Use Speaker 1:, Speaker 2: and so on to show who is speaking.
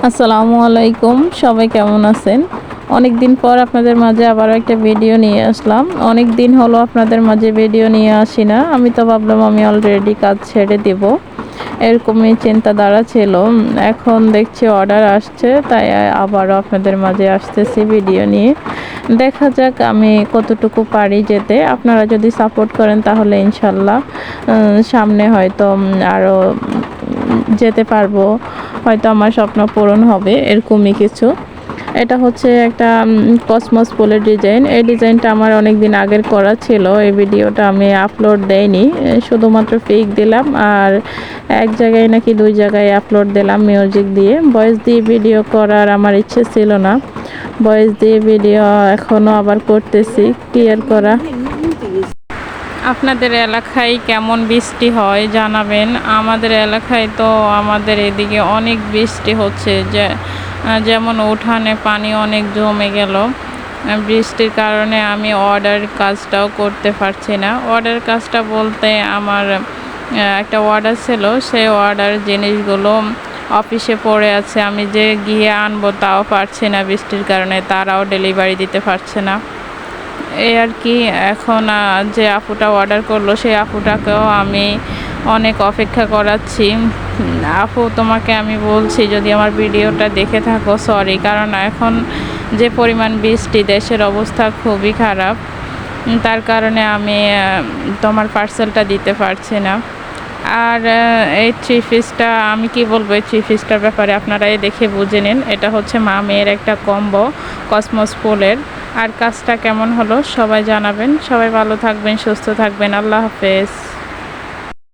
Speaker 1: আসসালামু আলাইকুম, সবাই কেমন আছেন? অনেক দিন পর আপনাদের মাঝে আবারও একটা ভিডিও নিয়ে আসলাম। অনেক দিন হলো আপনাদের মাঝে ভিডিও নিয়ে আসি না। আমি তো ভাবলাম আমি অলরেডি কাজ ছেড়ে দেব, এরকমই চিন্তাধারা ছিল। এখন দেখছি অর্ডার আসছে, তাই আবারও আপনাদের মাঝে আসতেছি ভিডিও নিয়ে। দেখা যাক আমি কতটুকু পারি যেতে। আপনারা যদি সাপোর্ট করেন তাহলে ইনশাল্লাহ সামনে হয়তো আরও যেতে পারবো, হয়তো আমার স্বপ্ন পূরণ হবে, এরকমই কিছু। এটা হচ্ছে একটা কসমস ফুলের ডিজাইন। এই ডিজাইনটা আমার অনেক দিন আগের করা ছিল। এই ভিডিওটা আমি আপলোড দেইনি, শুধুমাত্র পিক দিলাম আর এক জায়গায় নাকি 2 জায়গায় আপলোড দিলাম মিউজিক দিয়ে। ভয়েস দিয়ে ভিডিও করার আমার ইচ্ছে ছিল না, ভয়েস দিয়ে ভিডিও এখনও আবার করতেছি, ক্লিয়ার করা। আপনাদের এলাকায় কেমন বৃষ্টি হয় জানাবেন। আমাদের এলাকায় তো আমাদের এদিকে অনেক বৃষ্টি হচ্ছে, যেমন উঠানে পানি অনেক জমে গেল। বৃষ্টির কারণে আমি অর্ডার কাজটাও করতে পারছি না। অর্ডার কাজটা বলতে আমার একটা অর্ডার ছিল, সেই অর্ডার জিনিসগুলো অফিসে পড়ে আছে, আমি যে গিয়ে আনবো তাও পারছি না বৃষ্টির কারণে, তারাও ডেলিভারি দিতে পারছে না। এই আর কি। এখন যে আপুটা অর্ডার করলো সেই আপুটাকেও আমি অনেক অপেক্ষা করাচ্ছি। আপু, তোমাকে আমি বলছি যদি আমার ভিডিওটা দেখে থাকো সরি, কারণ এখন যে পরিমাণ বৃষ্টি, দেশের অবস্থা খুবই খারাপ, তার কারণে আমি তোমার পার্সেলটা দিতে পারছি না। আর এই 3 পিসটা আমি কি বলবো, এই 3 পিসটার ব্যাপারে আপনারাই দেখে বুঝে নিন। এটা হচ্ছে মা মেয়ের একটা কম্বো কসমস ফুলের। আর কাজটা কেমন হলো সবাই জানাবেন। সবাই ভালো থাকবেন, সুস্থ থাকবেন। আল্লাহ হাফেজ।